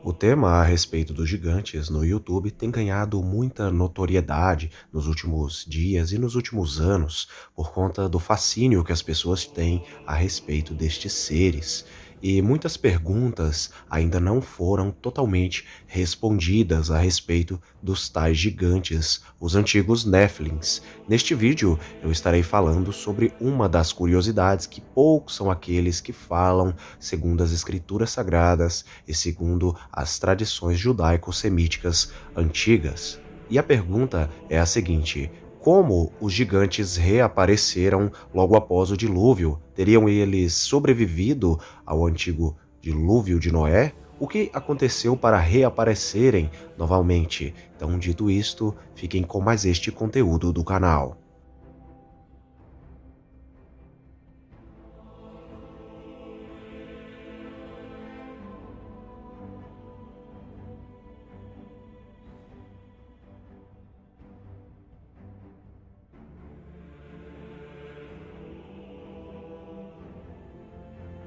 O tema a respeito dos gigantes no YouTube tem ganhado muita notoriedade nos últimos dias e nos últimos anos por conta do fascínio que as pessoas têm a respeito destes seres. E muitas perguntas ainda não foram totalmente respondidas a respeito dos tais gigantes, os antigos Nephilims. Neste vídeo eu estarei falando sobre uma das curiosidades que poucos são aqueles que falam segundo as escrituras sagradas e segundo as tradições judaico-semíticas antigas. E a pergunta é a seguinte: como os gigantes reapareceram logo após o dilúvio? Teriam eles sobrevivido ao antigo dilúvio de Noé? O que aconteceu para reaparecerem novamente? Então, dito isto, fiquem com mais este conteúdo do canal.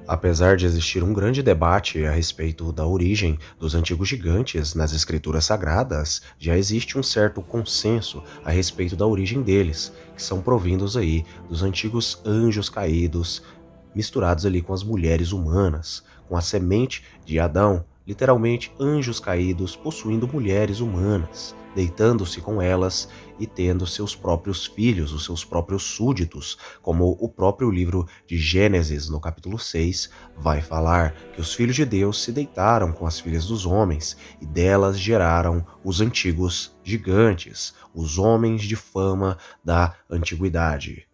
Apesar de existir um grande debate a respeito da origem dos antigos gigantes nas escrituras sagradas, já existe um certo consenso a respeito da origem deles, que são provindos aí dos antigos anjos caídos, misturados ali com as mulheres humanas, com a semente de Adão, literalmente anjos caídos possuindo mulheres humanas, deitando-se com elas e tendo seus próprios filhos, os seus próprios súditos, como o próprio livro de Gênesis, no capítulo 6, vai falar que os filhos de Deus se deitaram com as filhas dos homens e delas geraram os antigos gigantes, os homens de fama da antiguidade.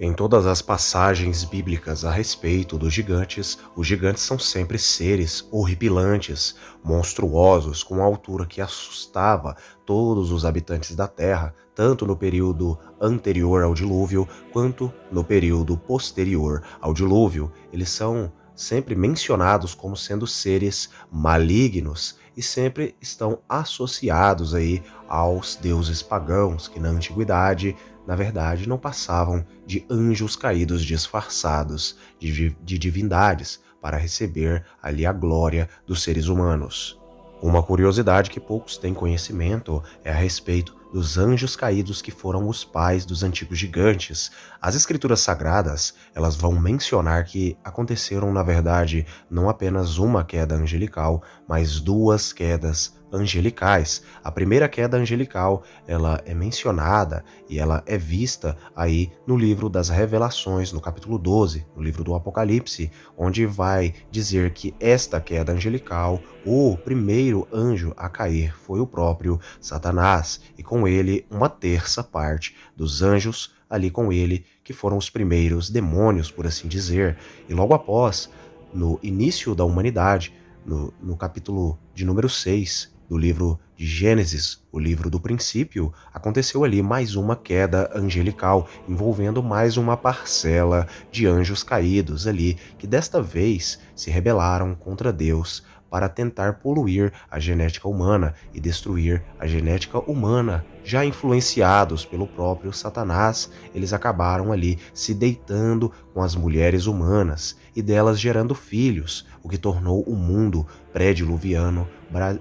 Em todas as passagens bíblicas a respeito dos gigantes, os gigantes são sempre seres horripilantes, monstruosos, com altura que assustava todos os habitantes da Terra, tanto no período anterior ao dilúvio, quanto no período posterior ao dilúvio. Eles são sempre mencionados como sendo seres malignos e sempre estão associados aí aos deuses pagãos, que na antiguidade, na verdade, não passavam de anjos caídos disfarçados de divindades para receber ali a glória dos seres humanos. Uma curiosidade que poucos têm conhecimento é a respeito dos anjos caídos que foram os pais dos antigos gigantes. As escrituras sagradas, elas vão mencionar que aconteceram, na verdade, não apenas uma queda angelical, mas duas quedas angelicais. A primeira queda angelical, ela é mencionada e ela é vista aí no livro das Revelações, no capítulo 12, no livro do Apocalipse, onde vai dizer que esta queda angelical, o primeiro anjo a cair foi o próprio Satanás, e com ele uma terça parte dos anjos ali com ele, que foram os primeiros demônios, por assim dizer. E logo após, no início da humanidade, no capítulo de número 6 do livro de Gênesis, o livro do princípio, aconteceu ali mais uma queda angelical, envolvendo mais uma parcela de anjos caídos ali, que desta vez se rebelaram contra Deus para tentar poluir a genética humana e destruir a genética humana. Já influenciados pelo próprio Satanás, eles acabaram ali se deitando com as mulheres humanas e delas gerando filhos, o que tornou o mundo pré-diluviano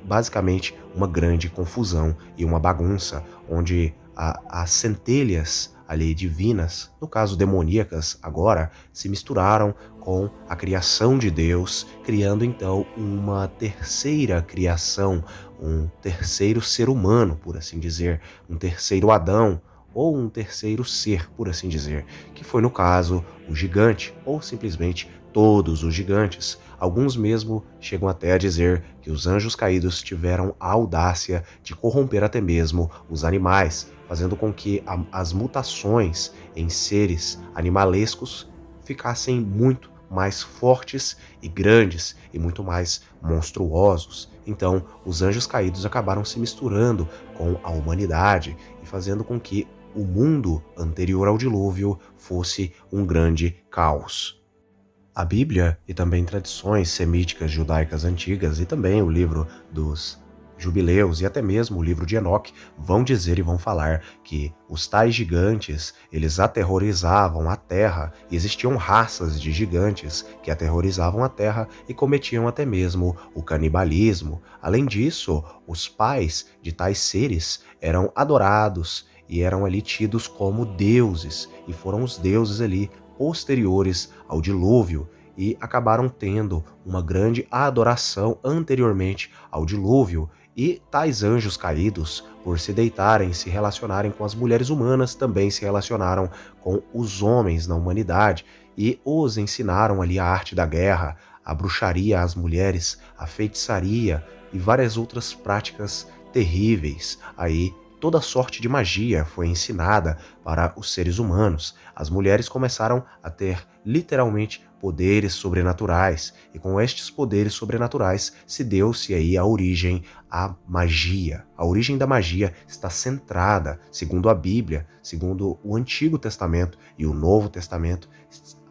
basicamente uma grande confusão e uma bagunça, onde as centelhas ali divinas, no caso demoníacas agora, se misturaram com a criação de Deus, criando então uma terceira criação, um terceiro ser humano, por assim dizer, um terceiro Adão, ou um terceiro ser, por assim dizer, que foi no caso o gigante, ou simplesmente todos os gigantes. Alguns mesmo chegam até a dizer que os anjos caídos tiveram a audácia de corromper até mesmo os animais, fazendo com que as mutações em seres animalescos ficassem muito mais fortes e grandes e muito mais monstruosos. Então, os anjos caídos acabaram se misturando com a humanidade e fazendo com que o mundo anterior ao dilúvio fosse um grande caos. A Bíblia e também tradições semíticas judaicas antigas e também o livro dos Jubileus e até mesmo o livro de Enoque vão dizer e vão falar que os tais gigantes, eles aterrorizavam a terra, e existiam raças de gigantes que aterrorizavam a terra e cometiam até mesmo o canibalismo. Além disso, os pais de tais seres eram adorados e eram ali tidos como deuses, e foram os deuses ali posteriores ao dilúvio e acabaram tendo uma grande adoração anteriormente ao dilúvio. E tais anjos caídos, por se deitarem e se relacionarem com as mulheres humanas, também se relacionaram com os homens na humanidade e os ensinaram ali a arte da guerra, a bruxaria às mulheres, a feitiçaria e várias outras práticas terríveis. Aí toda sorte de magia foi ensinada para os seres humanos. As mulheres começaram a ter literalmente poderes sobrenaturais, e com estes poderes sobrenaturais se deu-se aí a origem à magia. A origem da magia está centrada, segundo a Bíblia, segundo o Antigo Testamento e o Novo Testamento,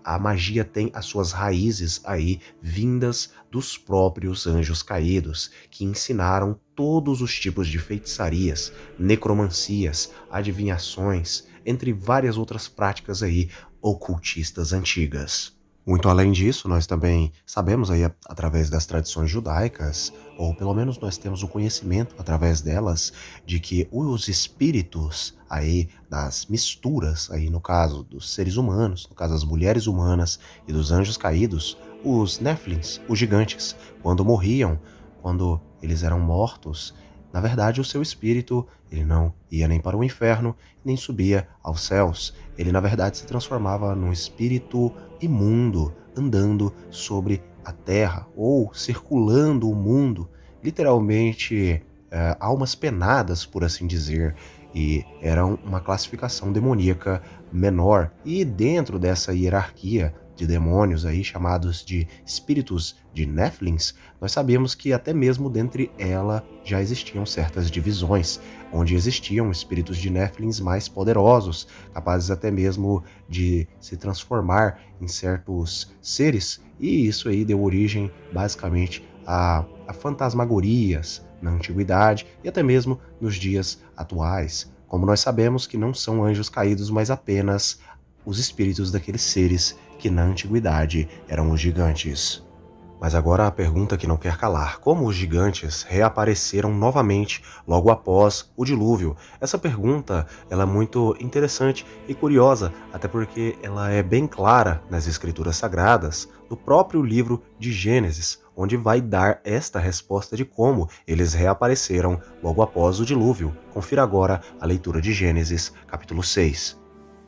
a magia tem as suas raízes aí vindas dos próprios anjos caídos, que ensinaram todos os tipos de feitiçarias, necromancias, adivinhações, entre várias outras práticas aí ocultistas antigas. Muito além disso, nós também sabemos aí através das tradições judaicas, ou pelo menos nós temos o conhecimento através delas, de que os espíritos aí das misturas, aí no caso dos seres humanos, no caso das mulheres humanas e dos anjos caídos, os Néfilins, os gigantes, quando morriam, quando eles eram mortos, na verdade o seu espírito, ele não ia nem para o inferno, nem subia aos céus. Ele na verdade se transformava num espírito imundo, andando sobre a terra, ou circulando o mundo, literalmente almas penadas, por assim dizer, e eram uma classificação demoníaca menor. E dentro dessa hierarquia de demônios aí, chamados de espíritos de Néfilins, nós sabemos que até mesmo dentre ela já existiam certas divisões, onde existiam espíritos de Néfilins mais poderosos, capazes até mesmo de se transformar em certos seres, e isso aí deu origem basicamente a fantasmagorias na antiguidade e até mesmo nos dias atuais. Como nós sabemos que não são anjos caídos, mas apenas os espíritos daqueles seres que na antiguidade eram os gigantes. Mas agora a pergunta que não quer calar: como os gigantes reapareceram novamente logo após o dilúvio? Essa pergunta ela é muito interessante e curiosa, até porque ela é bem clara nas escrituras sagradas, no próprio livro de Gênesis, onde vai dar esta resposta de como eles reapareceram logo após o dilúvio. Confira agora a leitura de Gênesis, capítulo 6.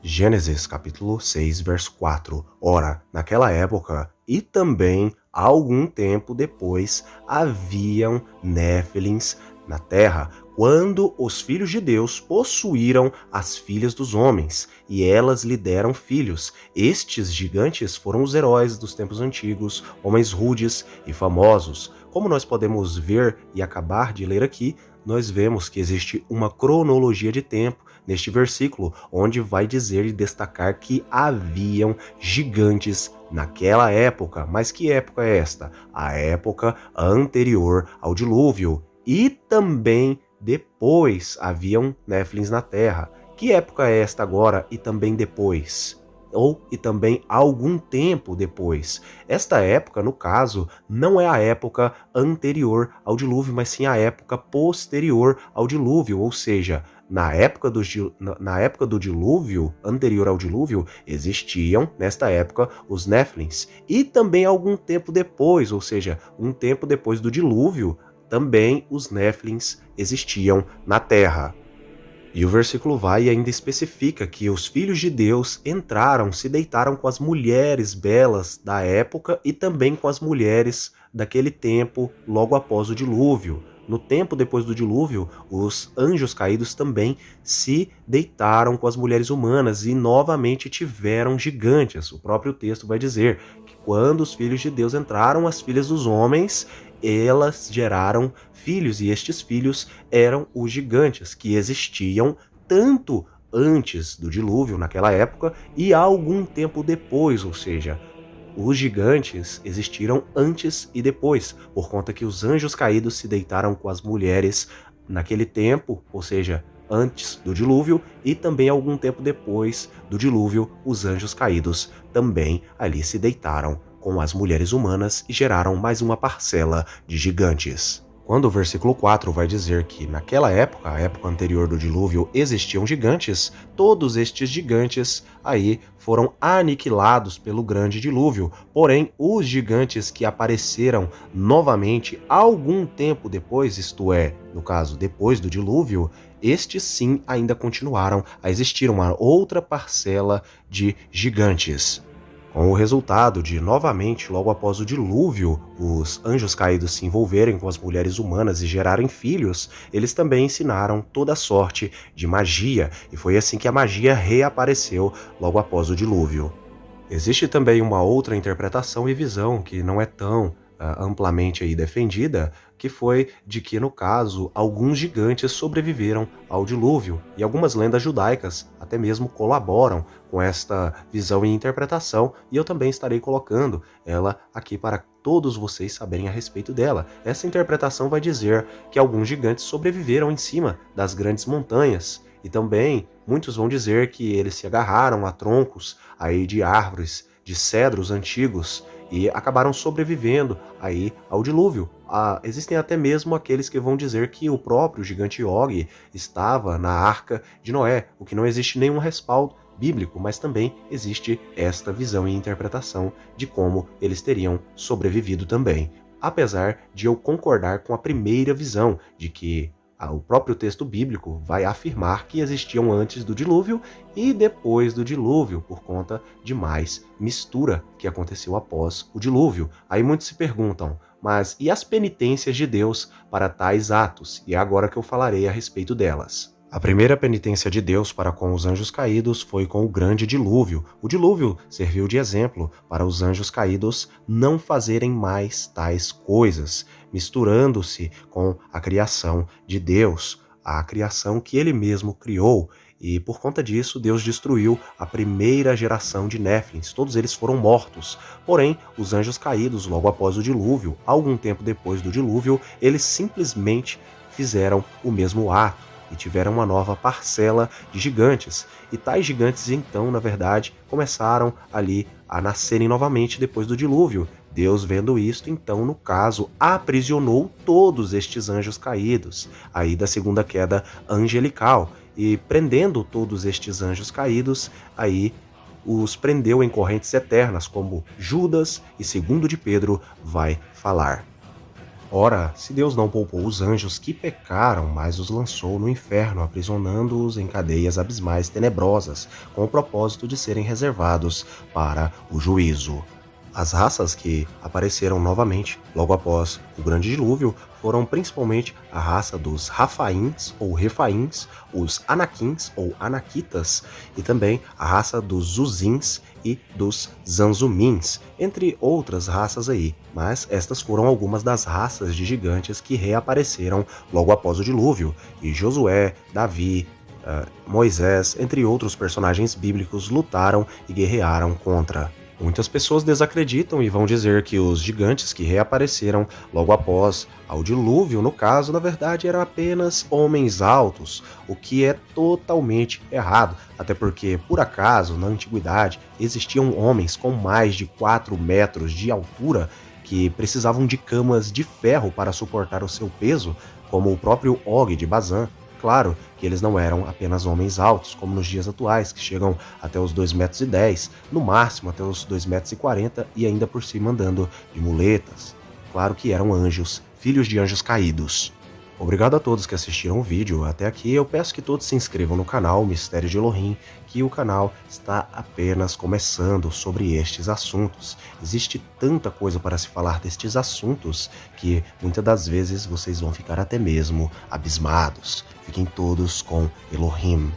Gênesis capítulo 6, verso 4. Ora, naquela época, e também algum tempo depois, haviam Néfilins na terra, quando os filhos de Deus possuíram as filhas dos homens, e elas lhe deram filhos. Estes gigantes foram os heróis dos tempos antigos, homens rudes e famosos. Como nós podemos ver e acabar de ler aqui, nós vemos que existe uma cronologia de tempo neste versículo, onde vai dizer e destacar que haviam gigantes naquela época. Mas que época é esta? A época anterior ao dilúvio. E também depois haviam Néfilins na terra. Que época é esta agora e também depois? E também algum tempo depois. Esta época, no caso, não é a época anterior ao dilúvio, mas sim a época posterior ao dilúvio, ou seja, na época do dilúvio, anterior ao dilúvio, existiam, nesta época, os Néfilins. E também algum tempo depois, ou seja, um tempo depois do dilúvio, também os Néfilins existiam na terra. E o versículo vai e ainda especifica que os filhos de Deus entraram, se deitaram com as mulheres belas da época e também com as mulheres daquele tempo logo após o dilúvio. No tempo depois do dilúvio, os anjos caídos também se deitaram com as mulheres humanas e novamente tiveram gigantes. O próprio texto vai dizer que quando os filhos de Deus entraram, as filhas dos homens, elas geraram filhos, e estes filhos eram os gigantes, que existiam tanto antes do dilúvio, naquela época, e algum tempo depois, ou seja, Os gigantes existiram antes e depois, por conta que os anjos caídos se deitaram com as mulheres naquele tempo, ou seja, antes do dilúvio, e também algum tempo depois do dilúvio, os anjos caídos também ali se deitaram com as mulheres humanas e geraram mais uma parcela de gigantes. Quando o versículo 4 vai dizer que naquela época, a época anterior do dilúvio, existiam gigantes, todos estes gigantes aí foram aniquilados pelo grande dilúvio. Porém, os gigantes que apareceram novamente algum tempo depois, isto é, no caso, depois do dilúvio, estes sim ainda continuaram a existir uma outra parcela de gigantes. Com o resultado de, novamente, logo após o dilúvio, os anjos caídos se envolverem com as mulheres humanas e gerarem filhos, eles também ensinaram toda sorte de magia, e foi assim que a magia reapareceu logo após o dilúvio. Existe também uma outra interpretação e visão que não é tão amplamente aí defendida, que foi de que, no caso, alguns gigantes sobreviveram ao dilúvio, e algumas lendas judaicas até mesmo colaboram com esta visão e interpretação, e eu também estarei colocando ela aqui para todos vocês saberem a respeito dela. Essa interpretação vai dizer que alguns gigantes sobreviveram em cima das grandes montanhas, e também muitos vão dizer que eles se agarraram a troncos aí de árvores, de cedros antigos, e acabaram sobrevivendo aí ao dilúvio. Existem até mesmo aqueles que vão dizer que o próprio gigante Og estava na Arca de Noé, o que não existe nenhum respaldo bíblico, mas também existe esta visão e interpretação de como eles teriam sobrevivido também. Apesar de eu concordar com a primeira visão, de que o próprio texto bíblico vai afirmar que existiam antes do dilúvio e depois do dilúvio, por conta de mais mistura que aconteceu após o dilúvio. Aí muitos se perguntam, mas e as penitências de Deus para tais atos? E é agora que eu falarei a respeito delas. A primeira penitência de Deus para com os anjos caídos foi com o grande dilúvio. O dilúvio serviu de exemplo para os anjos caídos não fazerem mais tais coisas, misturando-se com a criação de Deus, a criação que ele mesmo criou. E por conta disso, Deus destruiu a primeira geração de Néfilins. Todos eles foram mortos. Porém, os anjos caídos, logo após o dilúvio, algum tempo depois do dilúvio, eles simplesmente fizeram o mesmo ato e tiveram uma nova parcela de gigantes. E tais gigantes, então, na verdade, começaram ali a nascerem novamente depois do dilúvio. Deus, vendo isto, então, no caso, aprisionou todos estes anjos caídos, aí da segunda queda angelical. E prendendo todos estes anjos caídos, aí os prendeu em correntes eternas, como Judas e segundo de Pedro vai falar. Ora, se Deus não poupou os anjos que pecaram, mas os lançou no inferno, aprisionando-os em cadeias abismais tenebrosas, com o propósito de serem reservados para o juízo. As raças que apareceram novamente logo após o grande dilúvio foram principalmente a raça dos Rafaíns ou Refaíns, os Anaquins ou Anaquitas e também a raça dos Zuzins e dos Zanzumins, entre outras raças aí. Mas estas foram algumas das raças de gigantes que reapareceram logo após o dilúvio, e Josué, Davi, Moisés, entre outros personagens bíblicos, lutaram e guerrearam contra. Muitas pessoas desacreditam e vão dizer que os gigantes que reapareceram logo após ao dilúvio, no caso, na verdade, eram apenas homens altos, o que é totalmente errado, até porque, por acaso, na antiguidade, existiam homens com mais de 4 metros de altura que precisavam de camas de ferro para suportar o seu peso, como o próprio Og de Bazã. Claro que eles não eram apenas homens altos, como nos dias atuais, que chegam até os 2,10 metros, no máximo até os 2,40 metros e ainda por cima andando de muletas. Claro que eram anjos, filhos de anjos caídos. Obrigado a todos que assistiram o vídeo até aqui. Eu peço que todos se inscrevam no canal Mistério de Elohim, que o canal está apenas começando sobre estes assuntos. Existe tanta coisa para se falar destes assuntos que muitas das vezes vocês vão ficar até mesmo abismados. Fiquem todos com Elohim.